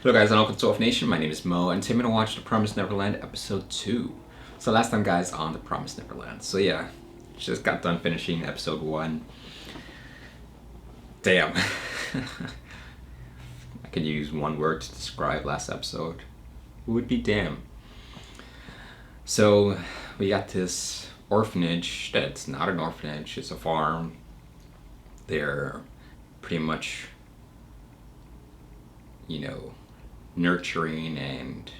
Hello guys and welcome to Off Nation. My name is Mo and today I'm going to watch The Promised Neverland episode 2. So last time guys on The Promised Neverland. So yeah, just got done finishing episode 1. Damn. I could use one word to describe last episode. It would be damn. So we got this orphanage that's not an orphanage, it's a farm. They're pretty much, nurturing and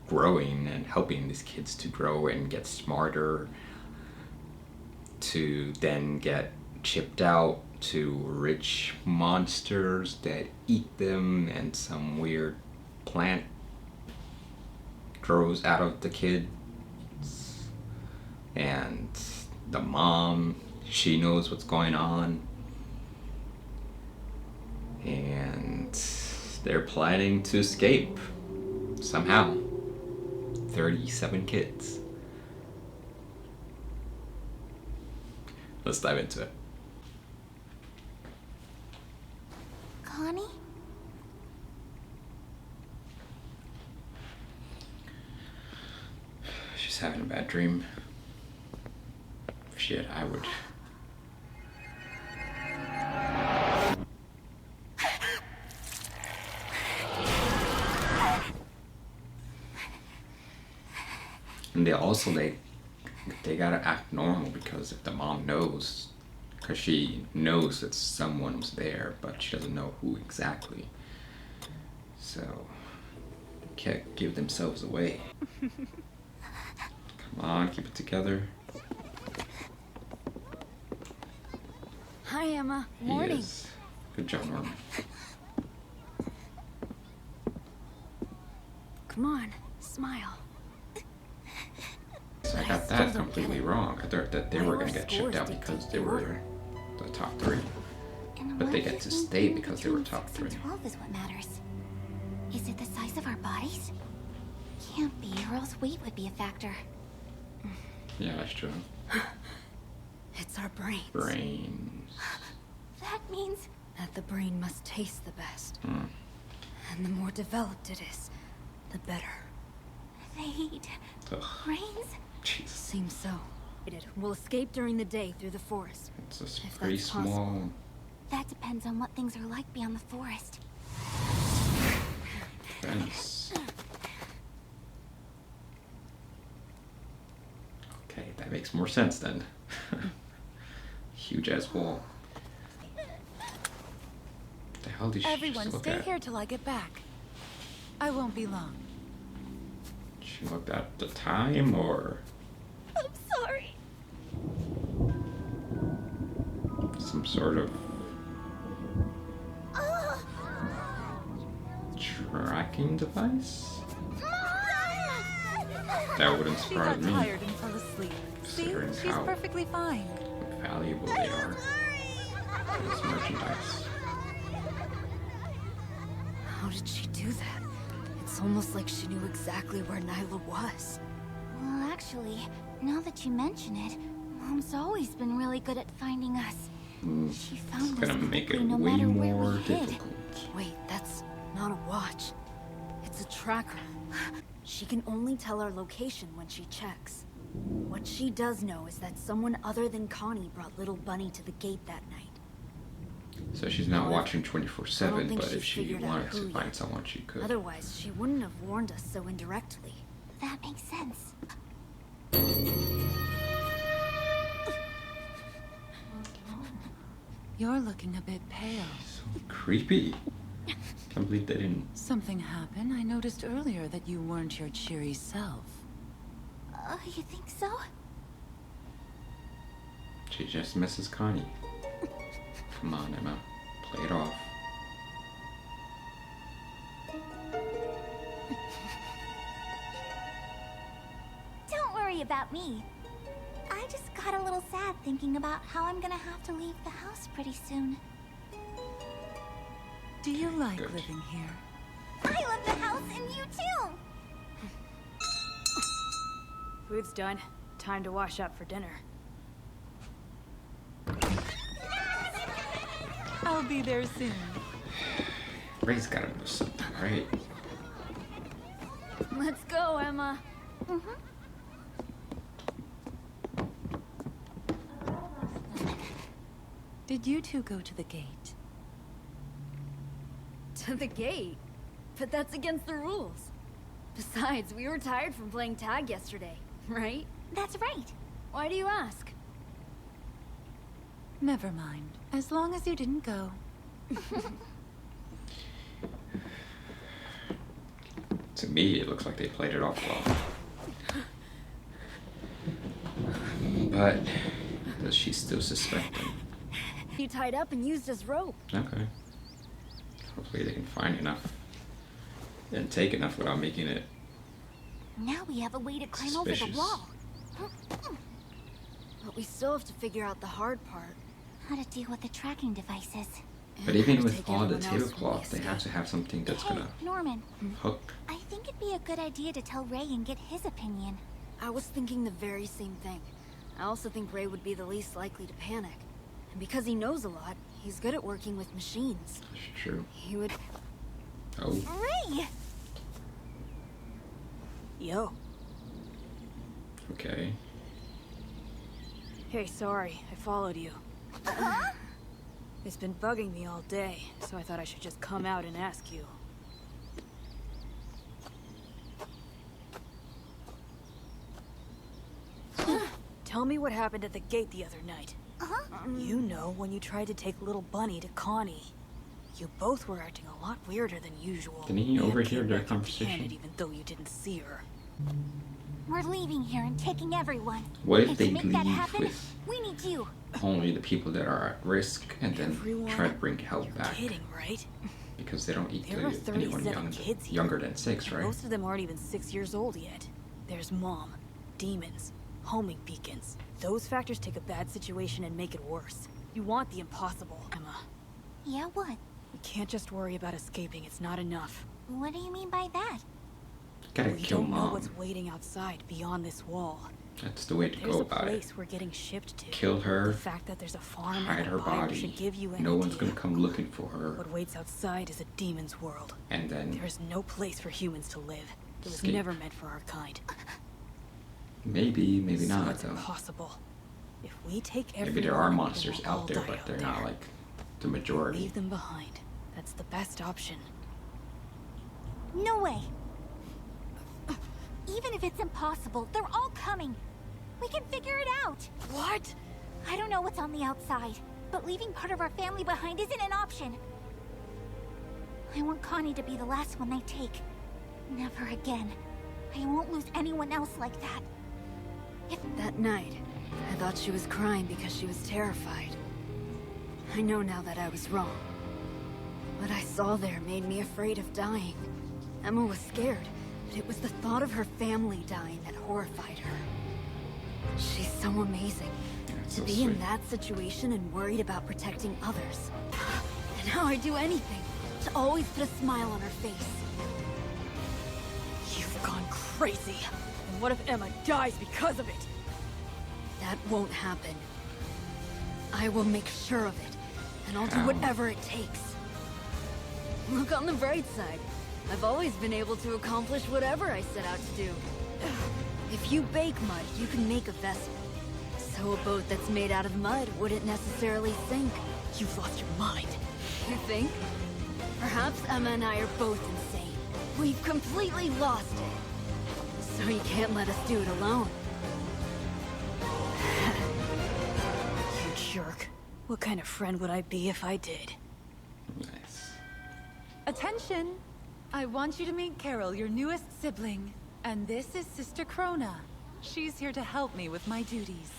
growing and helping these kids to grow and get smarter, to then get chipped out to rich monsters that eat them, and some weird plant grows out of the kids. And the mom, she knows what's going on, and they're planning to escape somehow. 37 kids. Let's dive into it. Connie? She's having a bad dream. Shit, I would. And they gotta act normal, because if the mom knows, because she knows that someone was there, but she doesn't know who exactly. So, they can't give themselves away. Come on, keep it together. Hi, Emma. He Morning. is. Good job, Norman. Come on, smile. So I got that completely wrong. I thought that they were gonna get chipped out because they were the top 3. But they get to stay because they were top 3. 12 is what matters. Is it the size of our bodies? Can't be, or else weight would be a factor. Yeah, that's true. It's our brains. Brains. That means that the brain must taste the best. And the more developed it is, the better. They eat brains? Jesus. Seems so. We'll escape during the day through the forest. It's just If pretty that's small. possible. That depends on what things are like beyond the forest. Fence. Okay, that makes more sense then. Huge ass wall. The hell did she Everyone, just look stay at? here till I get back. I won't be long. She looked at the time, or I'm sorry. some sort of tracking device? That wouldn't She surprise got me, tired and fell asleep. See, considering she's how perfectly fine. valuable they are as merchandise. How did she do that? It's almost like she knew exactly where Nyla was. Well, actually, now that you mention it, Mom's always been really good at finding us. She found It's us gonna make it quickly, no way matter where more we hid. difficult. Wait, that's not a watch. It's a tracker. She can only tell our location when she checks. What she does know is that someone other than Connie brought little Bunny to the gate that night. So she's not However, watching I 24/7, don't think but if she's she figured out wanted to who find yet. someone, she could. Otherwise, she wouldn't have warned us so indirectly. That makes sense. You're looking a bit pale. So creepy. Can't believe they didn't. Something happened. I noticed earlier that you weren't your cheery self. You think so? She just misses Connie. Come on, Emma. Play it off. Don't worry about me. I just got a little sad thinking about how I'm gonna have to leave the house pretty soon. Do you like Good. living here? I love the house and you too! Food's done. Time to wash up for dinner. I'll be there soon. Ray's gotta know something, right? Let's go, Emma. Did you two go to the gate? To the gate? But that's against the rules. Besides, we were tired from playing tag yesterday, right? That's right. Why do you ask? Never mind. As long as you didn't go. To me, it looks like they played it off well. But does she still suspect him? You tied up and used as rope. Okay. Hopefully they can find enough and take enough without making it Now we have a way to climb over the suspicious. wall. But we still have to figure out the hard part. How to deal with the tracking devices. But And how even to with take all the everyone else when we tablecloth, they have to escape. have something that's Hey, gonna Norman. hook. I think it'd be a good idea to tell Ray and get his opinion. I was thinking the very same thing. I also think Ray would be the least likely to panic. And because he knows a lot, he's good at working with machines. That's true. He would... Oh, Ray! Yo. okay. Hey, sorry. I followed you. It's been bugging me all day, so I thought I should just come out and ask you. Tell me what happened at the gate the other night. You know, when you tried to take little Bunny to Connie. You both were acting a lot weirder than usual. Didn't he You had overhear their kidnapped conversation? Janet even though you didn't see her. We're leaving here and taking everyone. What if And they to make that leave happen, with we need you. only the people that are at risk and then Everyone? try to bring help You're back? kidding, right? Because they don't There are equal anyone 37 kids here. younger than 6, And right? most of them aren't even 6 years old yet. There's Mom, demons, homing beacons. Those factors take a bad situation and make it worse. You want the impossible, Emma. Yeah, what? You can't just worry about escaping, it's not enough. What do you mean by that? Gotta We kill don't know Mom. what's waiting outside, beyond this wall. That's the way to There's go a about it. place we're getting shipped to. Kill her, The fact that there's a farm hide and her a buyer body. should give you an No one's idea. gonna come looking for her. What waits outside is a demon's world. And then There's no place for humans to live. It was Escape. never meant for our kind. maybe, maybe So not it's though. impossible. If we take everyone, Maybe there are then monsters we'll all out there, die but out they're there. not like the majority. Leave them behind. That's the best option. No way. Even if it's impossible, they're all coming. We can figure it out. What? I don't know what's on the outside, but leaving part of our family behind isn't an option. I want Connie to be the last one they take. Never again. I won't lose anyone else like that. That night, I thought she was crying because she was terrified. I know now that I was wrong. What I saw there made me afraid of dying. Emma was scared, but it was the thought of her family dying that horrified her. She's so amazing. That's To so be in sweet. that situation and worried about protecting others. And how I do anything to always put a smile on her face. You've gone crazy. And what if Emma dies because of it? That won't happen. I will make sure of it, and I'll do How? whatever it takes. Look on the bright side. I've always been able to accomplish whatever I set out to do. If you bake mud, you can make a vessel. So a boat that's made out of mud wouldn't necessarily sink. You've lost your mind. You think? Perhaps Emma and I are both insane. We've completely lost it. So you can't let us do it alone. You jerk. What kind of friend would I be if I did? Nice. Attention! I want you to meet Carol, your newest sibling. And this is Sister Krona. She's here to help me with my duties.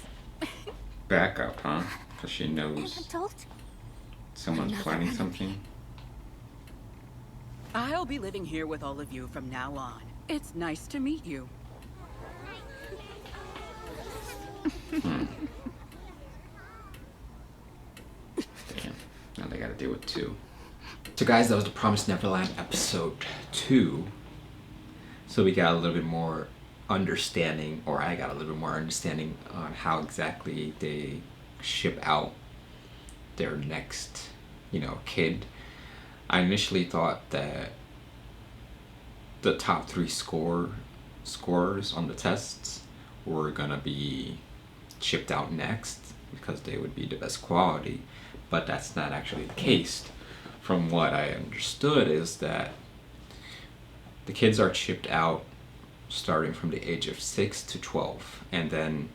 Backup, huh? Because she An knows adult? someone's Another planning enemy. something. I'll be living here with all of you from now on. It's nice to meet you. Damn. Now they gotta deal with 2. So guys, that was the Promised Neverland episode 2. So we got a little bit more understanding, or I got a little bit more understanding on how exactly they ship out their next, kid. I initially thought that the top 3 scorers on the tests were gonna be shipped out next because they would be the best quality, but that's not actually the case. From what I understood is that the kids are shipped out starting from the age of 6 to 12, and then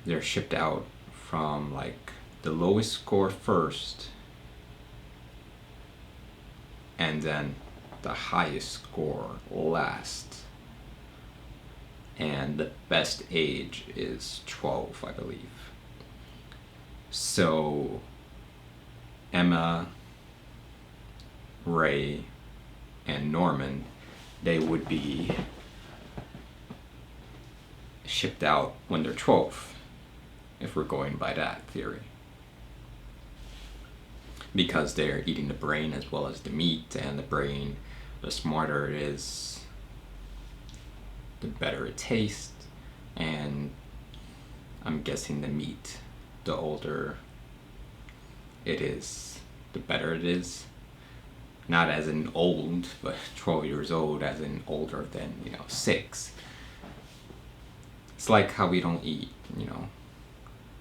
they're shipped out from like the lowest score first, and then the highest score last. And the best age is 12, I believe. So Emma, Ray, and Norman, they would be shipped out when they're 12, if we're going by that theory. Because they're eating the brain as well as the meat, and the brain, the smarter it is, the better it tastes, and I'm guessing the meat, the older it is, the better it is. Not as in old, but 12 years old as in older than, 6. It's like how we don't eat,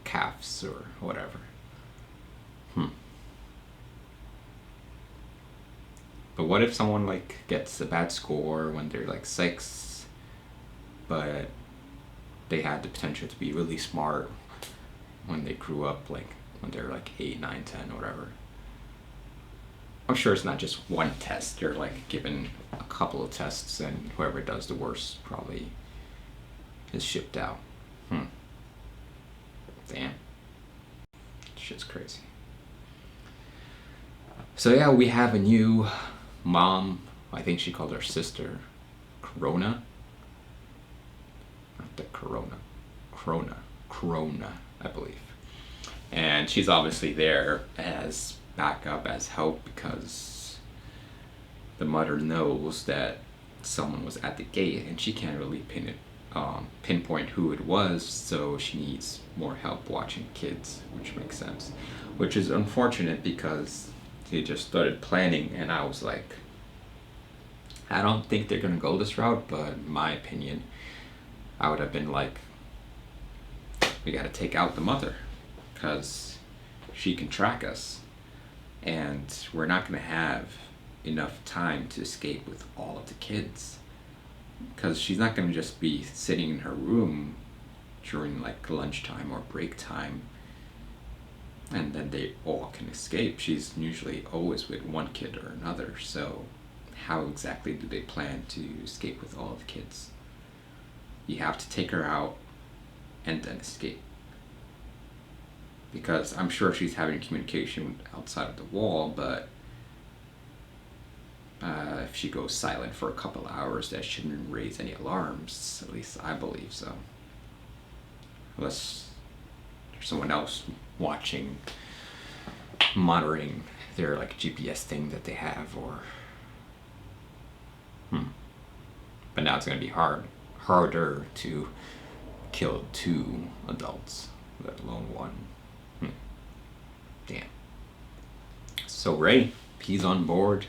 calves or whatever. But what if someone like gets a bad score when they're like 6, but they had the potential to be really smart when they grew up, like when they're like 8, 9, 10, whatever. I'm sure it's not just one test. You're like given a couple of tests, and whoever does the worst probably is shipped out. Damn. Shit's crazy. So yeah, we have a new mom. I think she called her sister Crona. Not the Crona, I believe. And she's obviously there as backup, as help, because the mother knows that someone was at the gate and she can't really pinpoint who it was, so she needs more help watching kids, which makes sense. Which is unfortunate because they just started planning, and I was like, I don't think they're gonna go this route, but in my opinion, I would have been like, we gotta take out the mother, because she can track us, and we're not gonna have enough time to escape with all of the kids, because she's not gonna just be sitting in her room during like lunchtime or break time and then they all can escape. She's usually always with one kid or another, so how exactly do they plan to escape with all of the kids? You have to take her out and then escape. Because I'm sure she's having communication outside of the wall, but if she goes silent for a couple hours, that shouldn't raise any alarms. At least I believe so. Unless there's someone else watching, monitoring their like GPS thing that they have, or But now it's gonna be harder to kill 2 adults, let alone 1. Damn. So Ray, he's on board.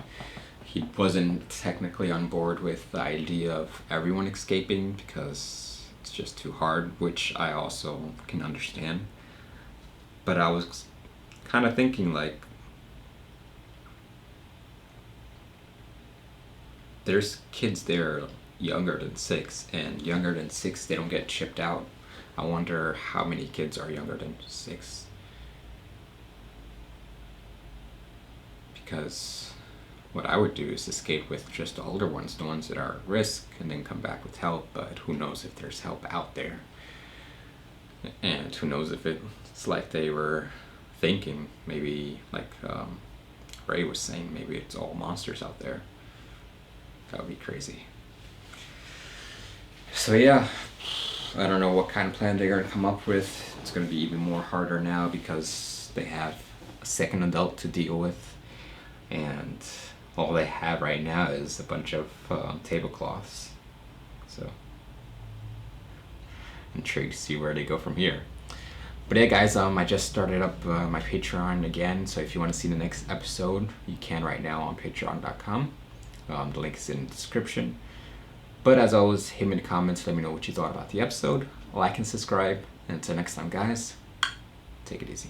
He wasn't technically on board with the idea of everyone escaping because it's just too hard, which I also can understand. But I was kind of thinking like, there's kids there younger than 6, and younger than 6 they don't get shipped out. I wonder how many kids are younger than 6. Because what I would do is escape with just the older ones, the ones that are at risk, and then come back with help, but who knows if there's help out there. And who knows if it's like they were thinking, maybe like Ray was saying, maybe it's all monsters out there. That would be crazy. So yeah, I don't know what kind of plan they're gonna come up with. It's gonna be even more harder now because they have a second adult to deal with, and all they have right now is a bunch of tablecloths. So I'm intrigued to see where they go from here. But yeah guys, I just started up my Patreon again, so if you want to see the next episode, you can right now on patreon.com. The link is in the description. But as always, hit me in the comments, let me know what you thought about the episode. Like and subscribe. And until next time, guys, take it easy.